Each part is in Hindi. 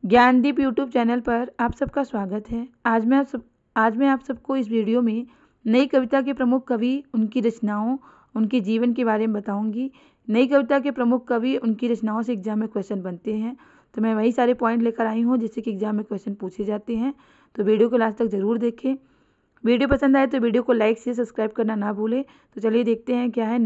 ज्ञानदीप यूट्यूब चैनल पर आप सबका स्वागत है। आज मैं आप सबको इस वीडियो में नई कविता के प्रमुख कवि, उनकी रचनाओं, उनके जीवन के बारे में बताऊंगी। नई कविता के प्रमुख कवि, उनकी रचनाओं से एग्जाम में क्वेश्चन बनते हैं, तो मैं वही सारे पॉइंट लेकर आई हूँ जिससे कि एग्जाम में क्वेश्चन पूछे जाते हैं। तो वीडियो को लास्ट तक ज़रूर देखें। वीडियो पसंद आए तो वीडियो को लाइक से सब्सक्राइब करना ना भूलें। तो चलिए देखते हैं क्या है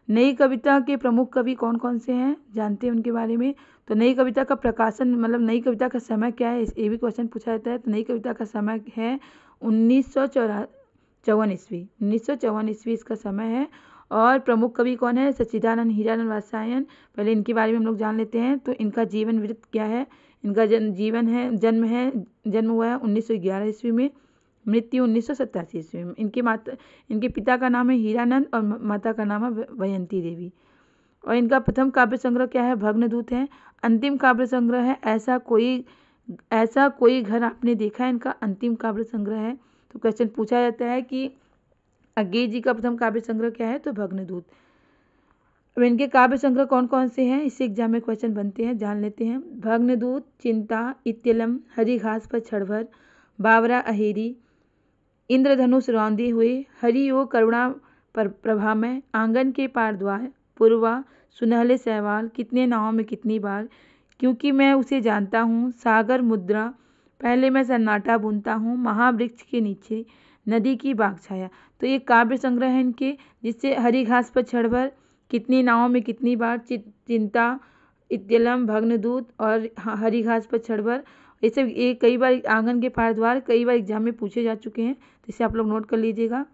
नई कविता के प्रमुख कवि कौन कौन से हैं, जानते हैं उनके बारे में। तो नई कविता का प्रकाशन मतलब नई कविता का समय क्या है, ये भी क्वेश्चन पूछा जाता है। तो नई कविता का समय है 1954 ईस्वी। 1954 ईस्वी इसका समय है। और प्रमुख कवि कौन है? सच्चिदानंद हीरानंद वात्स्यायन। पहले इनके बारे में हम लोग जान लेते हैं। तो इनका जीवन वृत्त क्या है? इनका जन्म हुआ है 1911 ईस्वी में, मृत्यु 1987 ईस्वी में। इनके पिता का नाम है हीरानंद और माता का नाम है वयंती देवी। और इनका प्रथम काव्य संग्रह क्या है? भग्नदूत है। अंतिम काव्य संग्रह है ऐसा कोई घर आपने देखा है, इनका अंतिम काव्य संग्रह है। तो क्वेश्चन पूछा जाता है कि अज्ञे जी का प्रथम काव्य संग्रह क्या है? तो भग्नदूत। अब इनके काव्य संग्रह कौन कौन से हैं, इससे एग्जाम में क्वेश्चन बनते हैं, जान लेते हैं। भग्नदूत, चिंता, इत्यलम, हरी घास पर छड़भर, बावरा अहेरी, इंद्रधनुष रौंदे हुए, हरि ओ करुणा पर प्रभा में, आंगन के पार द्वार, पूर्वा, सुनहले सहवाल, कितने नावों में कितनी बार, क्योंकि मैं उसे जानता हूँ, सागर मुद्रा, पहले मैं सन्नाटा बुनता हूँ, महावृक्ष के नीचे, नदी की बाग छाया। तो ये काव्य संग्रह है इनके, जिससे हरी घास पर छड़भर, कितनी नावों में कितनी बार, चिंता, इत्यलम, भग्नदूत और हरी घास पर छड़भर, ये कई बार आंगन के पार द्वार कई बार एग्जाम में पूछे जा चुके हैं, तो इसे आप लोग नोट कर लीजिएगा।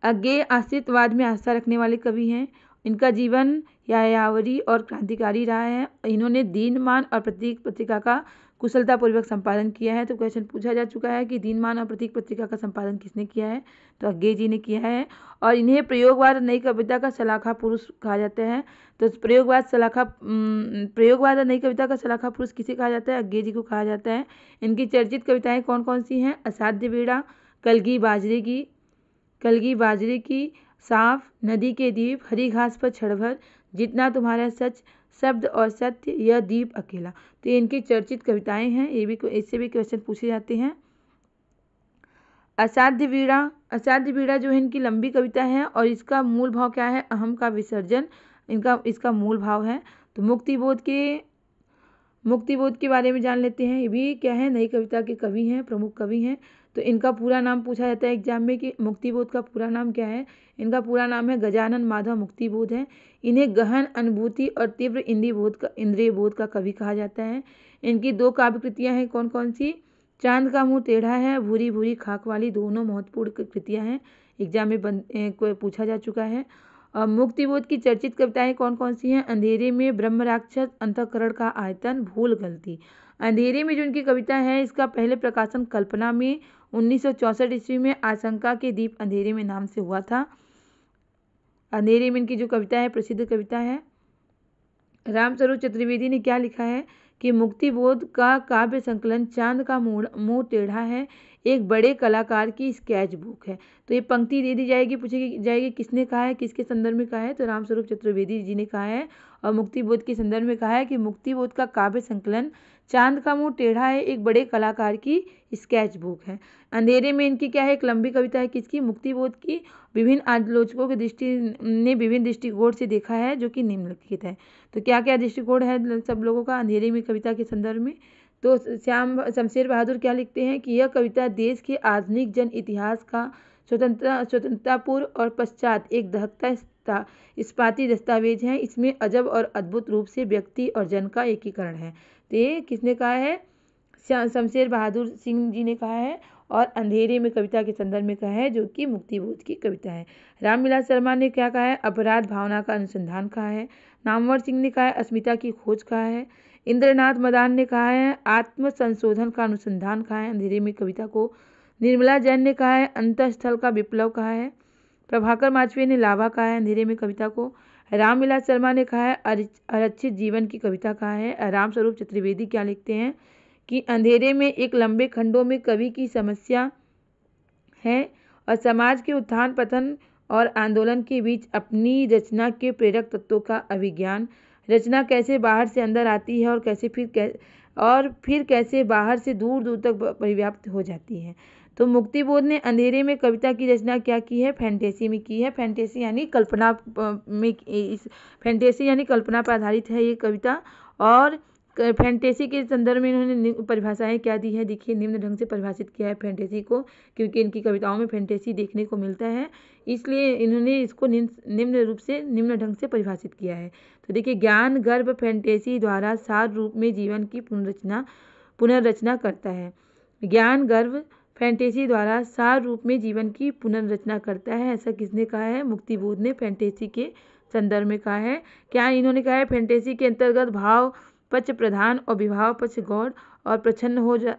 अज्ञेय आश्रितवाद में आस्था रखने वाले कवि हैं। इनका जीवन यायावरी और क्रांतिकारी रहा है। इन्होंने दीनमान और प्रतीक पत्रिका का कुशलतापूर्वक संपादन किया है। तो क्वेश्चन पूछा जा चुका है कि दीनमान और प्रतीक पत्रिका का संपादन किसने किया है? तो अज्ञेय जी ने किया है। और इन्हें प्रयोगवाद नई कविता का सलाखा पुरुष कहा जाता है। तो प्रयोगवाद और नई कविता का सलाखा पुरुष किसे कहा जाता है? अज्ञेय जी को कहा जाता है। इनकी चर्चित कविताएं कौन कौन सी हैं? असाध्य बेड़ा, कलगी बाजरे की, साफ, नदी के दीप, हरी घास पर छड़भर, जितना तुम्हारा सच, शब्द और सत्य, यह दीप अकेला। तो ये इनकी चर्चित कविताएं हैं, इससे भी क्वेश्चन पूछे जाते हैं। असाध्य वीड़ा जो है इनकी लंबी कविता है और इसका मूल भाव क्या है? अहम का विसर्जन इसका मूल भाव है। तो मुक्तिबोध के बारे में जान लेते हैं। ये भी क्या है? नई कविता के कवि हैं, प्रमुख कवि हैं। तो इनका पूरा नाम पूछा जाता है एग्जाम में कि मुक्तिबोध का पूरा नाम क्या है? इनका पूरा नाम है गजानन माधव मुक्तिबोध है। इन्हें गहन अनुभूति और तीव्र इंद्रिय बोध का कवि कहा जाता है। इनकी दो काव्य कृतियाँ हैं, कौन कौन सी? चांद का मुँह टेढ़ा है, भूरी भूरी खाक वाली, दोनों महत्वपूर्ण कृतियाँ हैं, एग्जाम में पूछा जा चुका है। और मुक्तिबोध की चर्चित कविताएं कौन कौन सी हैं? अंधेरे में, ब्रह्म राक्षस, अंतःकरण का आयतन, भूल गलती। अंधेरे में जो इनकी कविता है, इसका पहले प्रकाशन कल्पना में 1964 ईस्वी में आशंका के दीप अंधेरे में नाम से हुआ था। अंधेरे में इनकी जो कविता है प्रसिद्ध कविता है। रामस्वरूप चतुर्वेदी ने क्या लिखा है कि मुक्तिबोध का काव्य संकलन चांद का मुंह टेढ़ा है, एक बड़े कलाकार की स्केच बुक है। तो ये पंक्ति दे दी जाएगी, पूछेगी जाएगी किसने कहा है, किसके संदर्भ में कहा है? तो रामस्वरूप चतुर्वेदी जी ने कहा है। और मुक्तिबोध के संदर्भ में कहा है कि मुक्तिबोध का काव्य संकलन चांद का मुंह टेढ़ा है, एक बड़े कलाकार की स्केच बुक है। अंधेरे में इनकी क्या है? एक लंबी कविता है, किसकी? मुक्तिबोध की। विभिन्न आलोचकों की विभिन्न दृष्टिकोण से देखा है, जो कि निम्नलिखित है। तो क्या क्या दृष्टिकोण है सब लोगों का अंधेरे में कविता के संदर्भ में? तो शमशेर बहादुर क्या लिखते हैं कि यह कविता देश के आधुनिक जन इतिहास का स्वतंत्रता पूर्व और पश्चात एक दहकता इस्पाती दस्तावेज है। इसमें अजब और अद्भुत रूप से व्यक्ति और जन का एकीकरण है। तो ये किसने कहा है? शमशेर बहादुर सिंह जी ने कहा है। और अंधेरे में कविता के संदर्भ में कहा है, जो कि मुक्तिबोध की कविता है। रामविलास शर्मा ने क्या कहा है? अपराध भावना का अनुसंधान कहा है। नामवर सिंह ने कहा है अस्मिता की खोज कहा है। इंद्रनाथ मदान ने कहा है आत्म संशोधन का अनुसंधान कहा है अंधेरे में कविता को। निर्मला जैन ने कहा है अंतःस्थल का विप्लव कहा है। प्रभाकर माचवे ने लावा कहा है अंधेरे में कविता को। रामविलास शर्मा ने कहा है आरक्षित जीवन की कविता कहा है। रामस्वरूप चतुर्वेदी क्या लिखते हैं कि अंधेरे में एक लंबे खंडों में कवि की समस्या है और समाज के उत्थान पतन और आंदोलन के बीच अपनी रचना के प्रेरक तत्वों का अभिज्ञान। रचना कैसे बाहर से अंदर आती है और फिर कैसे बाहर से दूर दूर तक परिव्याप्त हो जाती है। तो मुक्तिबोध ने अंधेरे में कविता की रचना क्या की है? फैंटेसी में की है। फैंटेसी यानी कल्पना फैंटेसी यानी कल्पना पर आधारित है ये कविता। और फैंटेसी के संदर्भ में इन्होंने परिभाषाएं क्या दी है? देखिए, निम्न ढंग से परिभाषित किया है फैंटेसी को, क्योंकि इनकी कविताओं में फैंटेसी देखने को मिलता है, इसलिए इन्होंने इसको निम्न ढंग से परिभाषित किया है। तो देखिए, ज्ञान गर्भ फैंटेसी द्वारा सार रूप में जीवन की पुनर्रचना करता है। ज्ञान गर्भ फैंटेसी द्वारा सार रूप में जीवन की पुनर्रचना करता है। ऐसा किसने कहा है? मुक्तिबोध ने फैंटेसी के संदर्भ में कहा है। क्या इन्होंने कहा है? फैंटेसी के अंतर्गत भाव पक्ष प्रधान और विभाव पक्ष गौण और प्रच्छन्न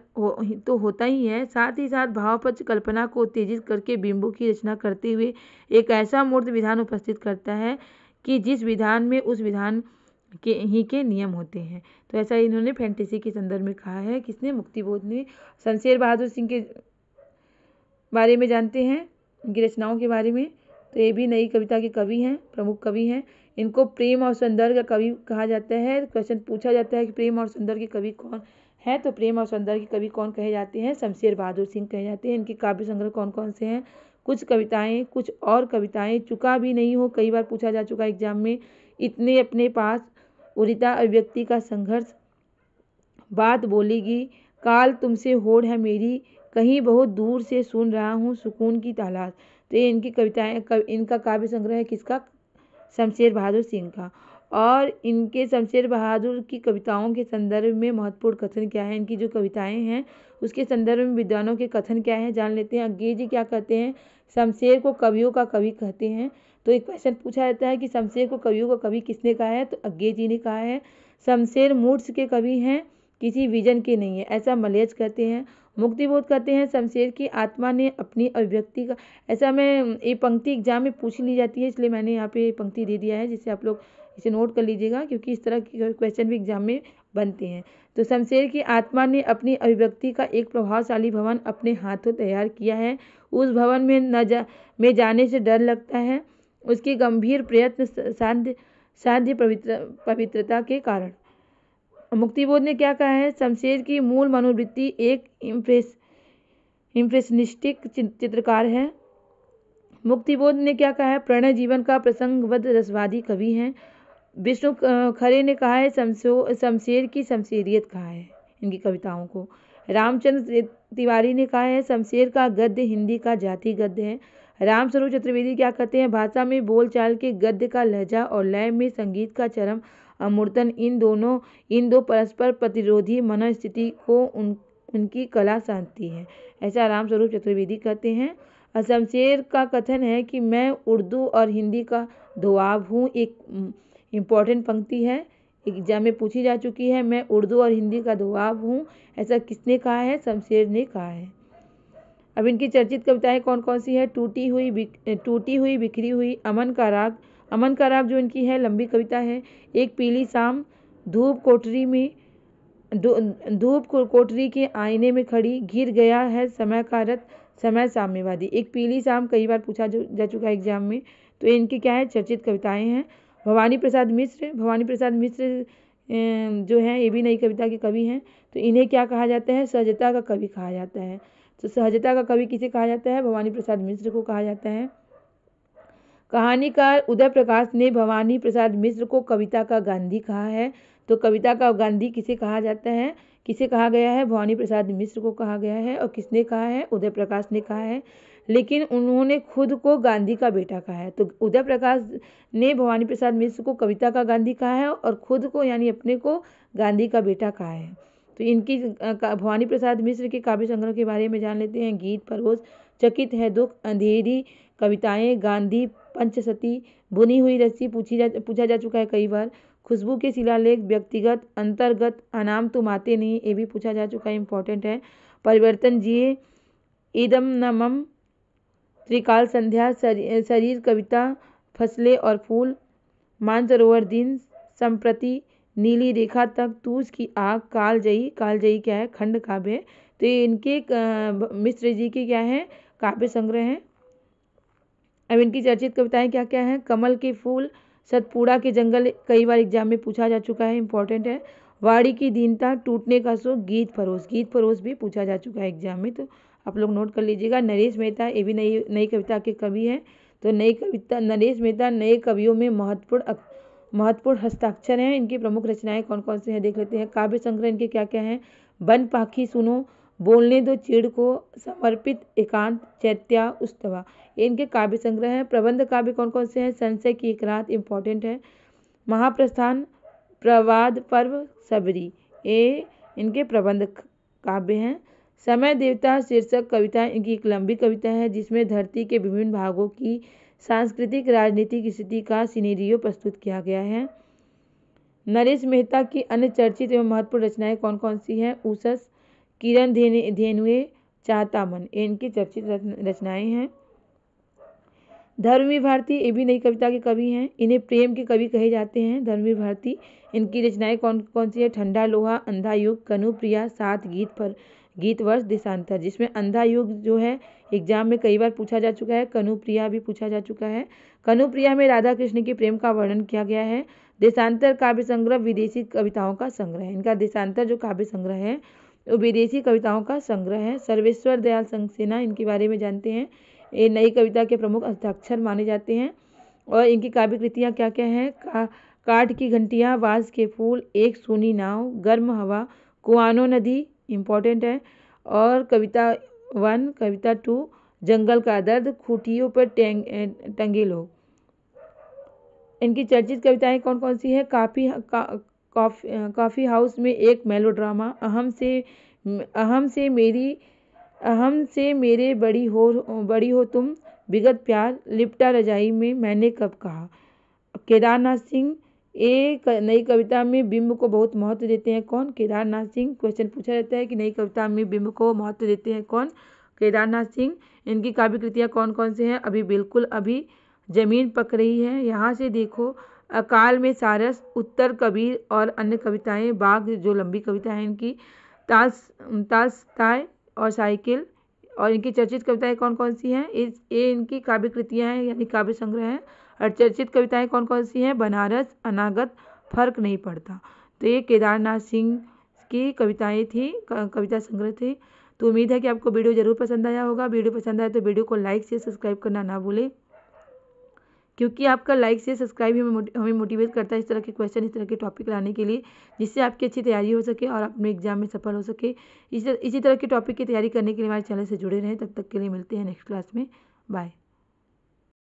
तो होता ही है, साथ ही साथ भाव पक्ष कल्पना को उत्तेजित करके बिंबों की रचना करते हुए एक ऐसा मूर्त विधान उपस्थित करता है कि जिस विधान में उस विधान के नियम होते हैं। तो ऐसा इन्होंने फैंटेसी के संदर्भ में कहा है। किसने? मुक्तिबोध ने। शमशेर बहादुर सिंह के बारे में जानते हैं, इनकी रचनाओं के बारे में। तो ये भी नई कविता के कवि हैं, प्रमुख कवि हैं। इनको प्रेम और सौंदर्य का कवि कहा जाता है। क्वेश्चन पूछा जाता है कि प्रेम और सौंदर्य के कवि कौन है? तो प्रेम और सौंदर्य के कवि कौन कहे जाते हैं? शमशेर बहादुर सिंह कहे जाते हैं। इनके काव्य संग्रह कौन कौन से हैं? कुछ कविताएं, कुछ और कविताएं, चुका भी नहीं हो, कई बार पूछा जा चुका एग्जाम में। इतने अपने पास, उदिता अभिव्यक्ति का संघर्ष, बात बोलेगी, काल तुमसे होड़ है मेरी, कहीं बहुत दूर से सुन रहा हूँ सुकून की तलाश। तो ये इनकी कविताएं, इनका काव्य संग्रह है। किसका? शमशेर बहादुर सिंह का। और इनके शमशेर बहादुर की कविताओं के संदर्भ में महत्वपूर्ण कथन क्या है? इनकी जो कविताएं हैं उसके संदर्भ में विद्वानों के कथन क्या है, जान लेते हैं। अंग्रेजी जी क्या कहते हैं? शमशेर को कवियों का कवि कहते हैं। तो एक क्वेश्चन पूछा जाता है कि शमशेर को कवियों का कवि किसने कहा है? तो अंग्रेजी जी ने कहा है। शमशेर मूड्स के कवि हैं, किसी विजन के नहीं है, ऐसा मलेच कहते हैं। मुक्तिबोध कहते हैं शमशेर की आत्मा ने अपनी अभिव्यक्ति का, ऐसा में ये पंक्ति एग्जाम में पूछ ली जाती है, इसलिए मैंने यहाँ पे पंक्ति दे दिया है, जिससे आप लोग इसे नोट कर लीजिएगा, क्योंकि इस तरह के क्वेश्चन भी एग्जाम में बनते हैं। तो शमशेर की आत्मा ने अपनी अभिव्यक्ति का एक प्रभावशाली भवन अपने हाथों तैयार किया है। उस भवन में जाने से डर लगता है, उसकी गंभीर प्रयत्न साध्य पवित्रता के कारण। मुक्तिबोध ने क्या कहा है? शमशेर की मूल मनोवृत्ति एक इम्प्रेशनिस्टिक चित्रकार है। मुक्तिबोध ने क्या कहा है? प्रणय जीवन का प्रसंगबद्ध रसवादी कवि हैं। विष्णु खरे ने कहा है शमशेर की शमशेरियत कहा है इनकी कविताओं को। रामचंद्र तिवारी ने कहा है शमशेर का गद्य हिंदी का जाति गद्य है। रामस्वरूप चतुर्वेदी क्या कहते हैं? भाषा में बोलचाल के गद्य का लहजा और लय में संगीत का चरम अमूर्तन, इन दो परस्पर प्रतिरोधी मनोस्थिति को उनकी कला शांति है, ऐसा रामस्वरूप चतुर्वेदी कहते हैं। शमशेर का कथन है कि मैं उर्दू और हिंदी का दोआब हूँ। एक इम्पॉर्टेंट पंक्ति है, एग्जाम में पूछी जा चुकी है। मैं उर्दू और हिंदी का दोआब हूँ, ऐसा किसने कहा है? शमशेर ने कहा है। अब इनकी चर्चित कविताएं कौन कौन सी है? टूटी हुई बिखरी हुई, अमन का राग जो इनकी है, लंबी कविता है। एक पीली शाम, धूप कोठरी के आईने में खड़ी, घिर गया है समय का रथ, समय साम्यवादी। एक पीली शाम कई बार पूछा जा चुका है एग्जाम में। तो इनकी क्या है? चर्चित कविताएं हैं। भवानी प्रसाद मिश्र जो हैं ये भी नई कविता के कवि हैं। तो इन्हें क्या कहा जाता है? सहजता का कवि कहा जाता है। तो सहजता का कवि किसे कहा जाता है? भवानी प्रसाद मिश्र को कहा जाता है। कहानीकार उदय प्रकाश ने भवानी प्रसाद मिश्र को कविता का गांधी कहा है। तो कविता का गांधी किसे कहा जाता है? किसे कहा गया है? भवानी प्रसाद मिश्र को कहा गया है। और किसने कहा है? उदय प्रकाश ने कहा है, लेकिन उन्होंने खुद को गांधी का बेटा कहा है। तो उदय प्रकाश ने भवानी प्रसाद मिश्र को कविता का गांधी कहा है और खुद को यानी अपने को गांधी का बेटा कहा है। तो इनकी भवानी प्रसाद मिश्र के काव्य संग्रह के बारे में जान लेते हैं। गीत परोस, चकित है दुख, अंधेरी कविताएं, गांधी, पंचसती, बुनी हुई रस्सी पूछा जा चुका है कई बार। खुशबू के शिलालेख, व्यक्तिगत, अंतर्गत, अनाम तुम आते नहीं, ये भी पूछा जा चुका है, इंपॉर्टेंट है। परिवर्तन जिए, इदम न मम, त्रिकाल संध्या, शरीर कविता, फसले और फूल, मानसरोवर दिन, संप्रति, नीली रेखा तक, तूस की आग, कालजयी क्या है? खंड काव्य। तो ये इनके मिश्र जी के क्या है? काव्य संग्रह हैं। अब इनकी चर्चित कविताएं क्या क्या हैं? कमल के फूल, सतपुड़ा के जंगल कई बार एग्जाम में पूछा जा चुका है, इंपॉर्टेंट है। वाड़ी की दीनता, टूटने का शोक, गीत फरोश भी पूछा जा चुका है एग्जाम में, तो आप लोग नोट कर लीजिएगा। नरेश मेहता, ये भी नई कविता के कवि हैं, तो नई कविता नरेश मेहता नए कवियों में महत्वपूर्ण हस्ताक्षर हैं। इनकी प्रमुख रचनाएं कौन कौन सी हैं देख लेते हैं। काव्य संग्रह इनके क्या क्या हैं। वन पाखी सुनो, बोलने दो चीड़ को, समर्पित, एकांत, चैत्या, उस्तवा, ये इनके काव्य संग्रह हैं। प्रबंध काव्य कौन कौन से हैं। संशय की एक रात, इंपॉर्टेंट है। महाप्रस्थान, प्रवाद पर्व, सबरी, ये इनके प्रबंध काव्य हैं। समय देवता शीर्षक कविता इनकी एक लंबी कविता है जिसमें धरती के विभिन्न भागों की सांस्कृतिक राजनीतिक स्थिति का सिनेरियो प्रस्तुत किया गया है। नरेश मेहता की अन्य चर्चित एवं महत्वपूर्ण रचनाएं कौन कौन सी हैं। उषस, किरण धेनुए, चाहता मन, ये इनकी चर्चित रचनाएं हैं। धर्मवीर भारती, ये भी नई कविता के कवि हैं, इन्हें प्रेम के कवि कहे जाते हैं। धर्मवीर भारती, इनकी रचनाएं कौन कौन सी है। ठंडा लोहा, अंधा युग, कनुप्रिया, सात गीत वर्ष, देशांतर, जिसमें अंधा युग जो है एग्जाम में कई बार पूछा जा चुका है। कनुप्रिया भी पूछा जा चुका है। कनुप्रिया में राधा कृष्ण के प्रेम का वर्णन किया गया है। देशांतर काव्य संग्रह विदेशी कविताओं का संग्रह है। इनका देशांतर जो काव्य संग्रह है वो विदेशी कविताओं का संग्रह है। सर्वेश्वर दयाल सक्सेना, इनके बारे में जानते हैं, ये नई कविता के प्रमुख हस्ताक्षर माने जाते हैं। और इनकी काव्य कृतियाँ क्या क्या हैं। काठ की घंटियाँ, बांस के फूल, एक सूनी नाव, गर्म हवा, कुआनो नदी, इंपॉर्टेंट है। और कविता 1, कविता 2, जंगल का दर्द, खूटियों पर टंगे लोग। इनकी चर्चित कविताएं कौन कौन सी है। कॉफ़ी हाउस में एक मेलोड्रामा, अहम से मेरे बड़ी हो तुम, विगत प्यार, लिपटा रजाई में, मैंने कब कहा। केदारनाथ सिंह, एक नई कविता में बिंब को बहुत महत्व देते हैं कौन। केदारनाथ सिंह। क्वेश्चन पूछा जाता है कि नई कविता में बिंब को महत्व देते हैं कौन। केदारनाथ सिंह। इनकी काव्य कृतियाँ कौन कौन से हैं। अभी बिल्कुल अभी, जमीन पक रही है, यहाँ से देखो, अकाल में सारस, उत्तर कबीर और अन्य कविताएं, बाघ जो लंबी कविता है इनकी, ताय और साइकिल। और इनकी चर्चित कविताएं कौन कौन सी हैं। ये इनकी काव्य कृतियाँ हैं यानी काव्य संग्रह है। और चर्चित कविताएं कौन कौन सी हैं। बनारस, अनागत, फर्क नहीं पड़ता। तो ये केदारनाथ सिंह की कविताएं थी, कविता संग्रह थे। तो उम्मीद है कि आपको वीडियो जरूर पसंद आया होगा। वीडियो पसंद आए तो वीडियो को लाइक से सब्सक्राइब करना ना भूलें, क्योंकि आपका लाइक से सब्सक्राइब हमें मोटिवेट करता है इस तरह के क्वेश्चन, इस तरह के टॉपिक लाने के लिए, जिससे आपकी अच्छी तैयारी हो सके और अपने एग्जाम में सफल हो सके। इसी तरह के टॉपिक की तैयारी करने के लिए हमारे चैनल से जुड़े रहें। तब तक के लिए मिलते हैं नेक्स्ट क्लास में। बाय।